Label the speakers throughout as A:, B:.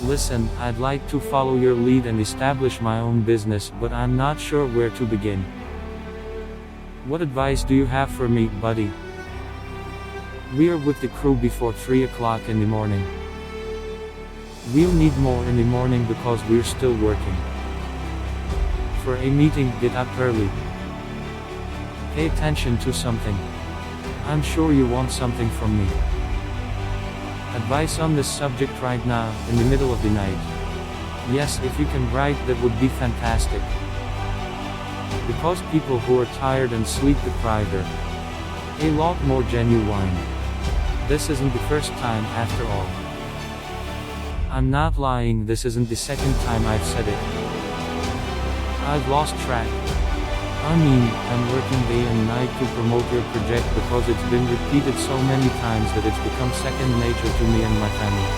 A: Listen, I'd like to follow your lead and establish my own business, but I'm not sure where to begin. What advice do you have for me, buddy? We're with the crew before 3 o'clock in the morning. We'll need more in the morning because we're still working. For a meeting, get up early. Pay attention to something. I'm sure you want something from me. Advice on this subject right now, in the middle of the night. Yes, if you can write, that would be fantastic. Because people who are tired and sleep deprived are a lot more genuine. This isn't the first time, after all. I'm not lying, this isn't the second time I've said it. I've lost track. I mean, I'm working day and night to promote your project because it's been repeated so many times that it's become second nature to me and my family.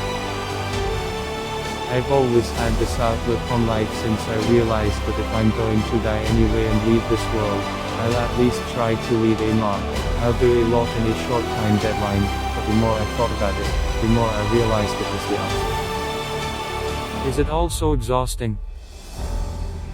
B: I've always had this outlook on life since I realized that if I'm going to die anyway and leave this world, I'll at least try to leave a mark. I'll do a lot in a short time deadline, but the more I thought about it, the more I realized it was the opposite.
A: Is it all so exhausting?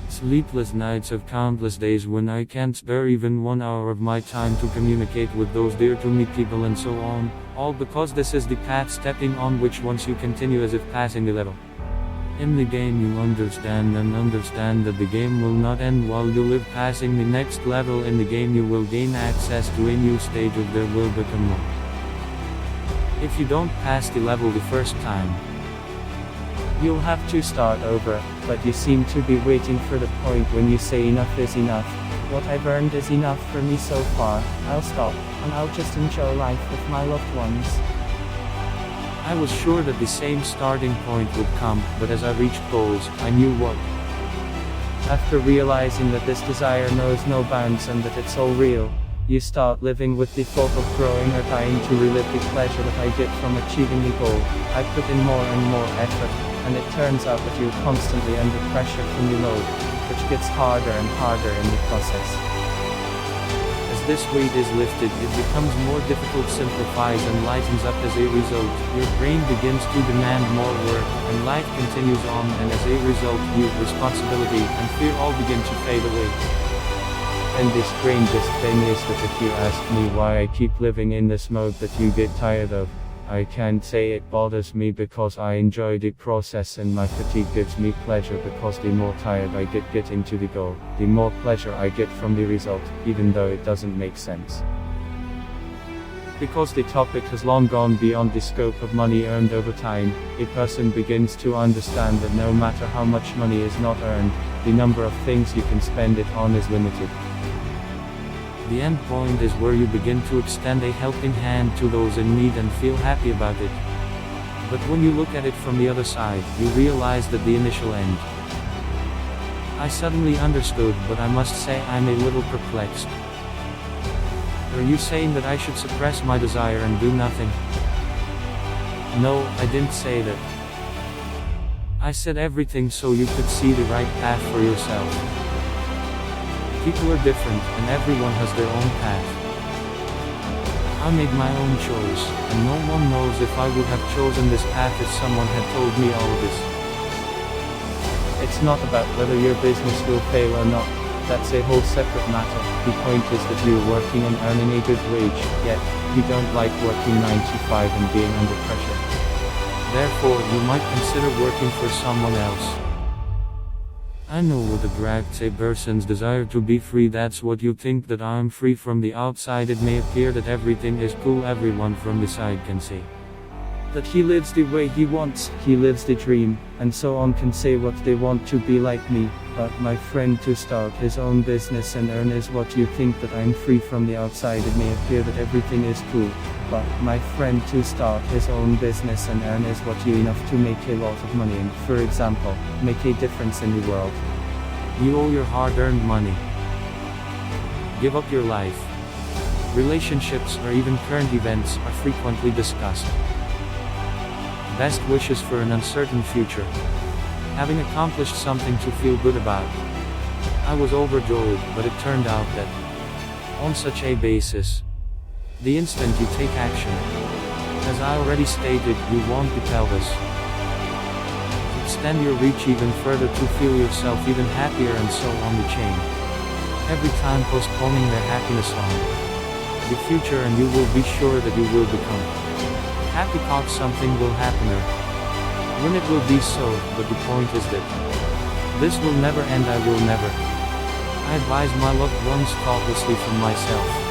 A: Sleepless nights of countless days when I can't spare even 1 hour of my time to communicate with those dear to me people and so on, all because this is the path stepping on which once you continue as if passing the level. In the game you understand that the game will not end while you live. Passing the next level in the game you will gain access to a new stage of there will become more. If you don't pass the level the first time,
B: you'll have to start over, but you seem to be waiting for the point when you say enough is enough. What I've earned is enough for me so far. I'll stop, and I'll just enjoy life with my loved ones.
A: I was sure that the same starting point would come, but as I reached goals, I knew what.
B: After realizing that this desire knows no bounds and that it's all real, you start living with the thought of growing or dying to relive the pleasure that I get from achieving the goal. I put in more and more effort, and it turns out that you're constantly under pressure from the load, which gets harder and harder in the process.
A: As this weight is lifted, it becomes more difficult, simplifies and lightens up. As a result, your brain begins to demand more work, and life continues on, and as a result, guilt, responsibility, and fear all begin to fade away.
B: And the strangest thing is that if you ask me why I keep living in this mode that you get tired of, I can't say it bothers me because I enjoy the process, and my fatigue gives me pleasure because the more tired I get getting to the goal, the more pleasure I get from the result, even though it doesn't make sense. Because the topic has long gone beyond the scope of money earned over time, a person begins to understand that no matter how much money is not earned, the number of things you can spend it on is limited.
A: The end point is where you begin to extend a helping hand to those in need and feel happy about it. But when you look at it from the other side, you realize that the initial end. I suddenly understood, but I must say I'm a little perplexed. Are you saying that I should suppress my desire and do nothing? No, I didn't say that. I said everything so you could see the right path for yourself. People are different, and everyone has their own path. I made my own choice, and no one knows if I would have chosen this path if someone had told me all of this.
B: It's not about whether your business will fail or not. That's a whole separate matter. The point is that you're working and earning a good wage, yet you don't like working 9 to 5 and being under pressure.
A: Therefore, you might consider working for someone else. I know what attracts a person's desire to be free. That's what you think, that I'm free from the outside. It may appear that everything is cool, everyone from the side can see
B: that he lives the way he wants, he lives the dream, and so on can say what they want to be like me, but my friend, to start his own business and earn is what you think, that I'm free from the outside. It may appear that everything is cool, but my friend, to start his own business and earn is what you enough to make a lot of money and, for example, make a difference in the world.
A: You owe your hard-earned money. Give up your life. Relationships or even current events are frequently discussed. Best wishes for an uncertain future. Having accomplished something to feel good about. I was overjoyed, but it turned out that, on such a basis, the instant you take action, as I already stated, you want the pelvis. extend your reach even further to feel yourself even happier, and so on the chain. Every time postponing their happiness on the future, and you will be sure that you will become happy. Something will happen when it will be so, but the point is that this will never end. I will never. I advise my loved ones thoughtlessly from myself.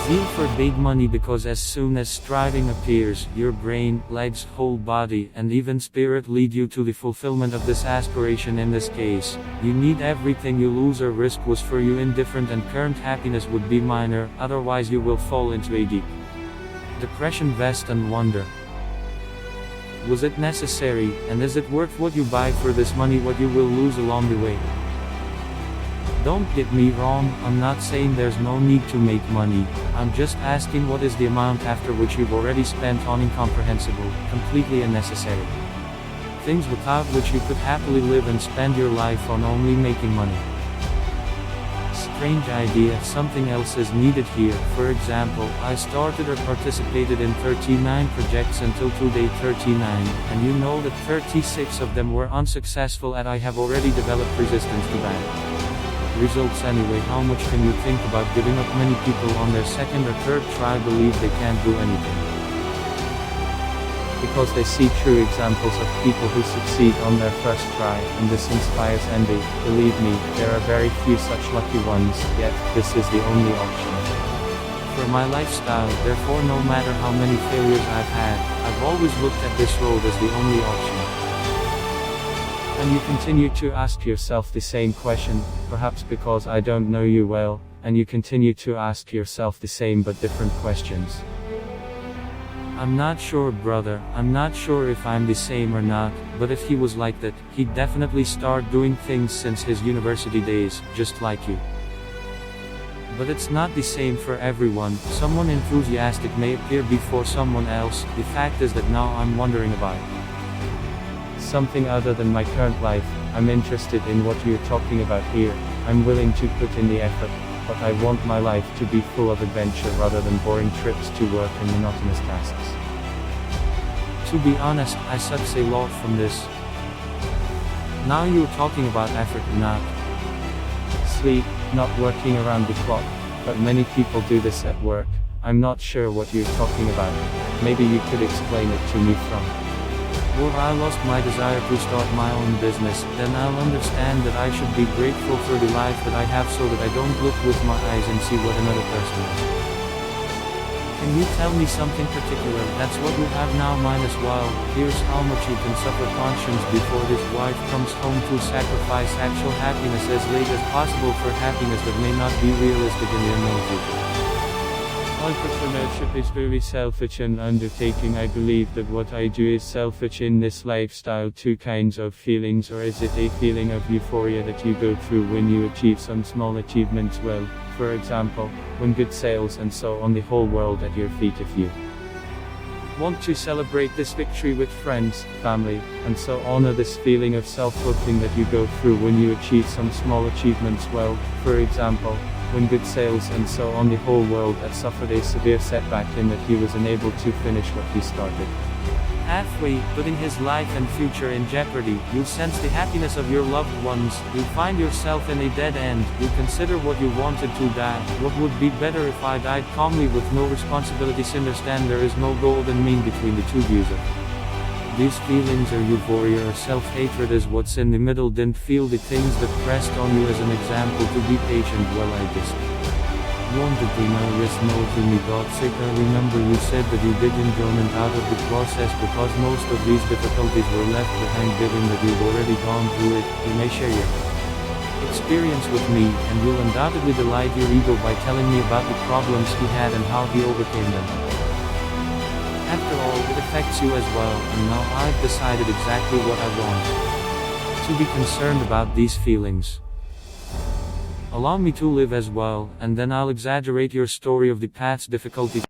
A: Zeal for big money, because as soon as striving appears, your brain, legs, whole body, and even spirit lead you to the fulfillment of this aspiration. In this case, you need everything you lose or risk was for you indifferent, and current happiness would be minor, otherwise you will fall into a deep depression, vest, and wonder. Was it necessary, and is it worth what you buy for this money, what you will lose along the way? Don't get me wrong, I'm not saying there's no need to make money, I'm just asking what is the amount after which you've already spent on incomprehensible, completely unnecessary things without which you could happily live and spend your life on only making money. Strange idea, something else is needed here. For example, I started or participated in 39 projects until today 39, and you know that 36 of them were unsuccessful, and I have already developed resistance to bad results anyway. How much can you think about giving up? Many people on their second or third try believe they can't do anything, because they see true examples of people who succeed on their first try, and this inspires envy. Believe me, there are very few such lucky ones, yet this is the only option for my lifestyle. Therefore, no matter how many failures I've had, I've always looked at this road as the only option. And you continue to ask yourself the same question, perhaps because I don't know you well, and you continue to ask yourself the same but different questions. I'm not sure, brother, I'm not sure if I'm the same or not, but if he was like that, he'd definitely start doing things since his university days, just like you. But it's not the same for everyone. Someone enthusiastic may appear before someone else. The fact is that now I'm wondering about something other than my current life. I'm interested in what you're talking about here. I'm willing to put in the effort, but I want my life to be full of adventure rather than boring trips to work and monotonous tasks. To be honest, I suck a lot from this. Now you're talking about effort, not sleep, not working around the clock, but many people do this at work. I'm not sure what you're talking about. Maybe you could explain it to me from. Or I lost my desire to start my own business, then I'll understand that I should be grateful for the life that I have, so that I don't look with my eyes and see what another person is. Can you tell me something particular? That's what you have now, minus while. Here's how much you can suffer conscience before his wife comes home, to sacrifice actual happiness as late as possible for happiness that may not be realistic in the unknown future. Entrepreneurship is very selfish an undertaking. I believe that what I do is selfish in this lifestyle. Two kinds of feelings. Or is it a feeling of euphoria that you go through when you achieve some small achievements? Well, for example, when good sales and so on, the whole world at your feet. If you want to celebrate this victory with friends, family, and so on, or this feeling of self-loathing that you go through when you achieve some small achievements. Well, for example, when good sales and so on, the whole world had suffered a severe setback in that he was unable to finish what he started. Halfway, putting his life and future in jeopardy, you sense the happiness of your loved ones, you find yourself in a dead end, you consider what you wanted to die, what would be better if I died calmly with no responsibilities. Understand there is no golden mean between the two views of these feelings, or euphoria or self-hatred is what's in the middle. Didn't feel the things that pressed on you. As an example, to be patient. Well, I just wanted to know. Yes, no, to me got sick. I remember you said that you did enjoyment out of the process, because most of these difficulties were left behind. Given that you've already gone through it, you may share your experience with me, and you'll undoubtedly delight your ego by telling me about the problems he had and how he overcame them. After all, it affects you as well, and now I've decided exactly what I want. To be concerned about these feelings. Allow me to live as well, and then I'll exaggerate your story of the past difficulty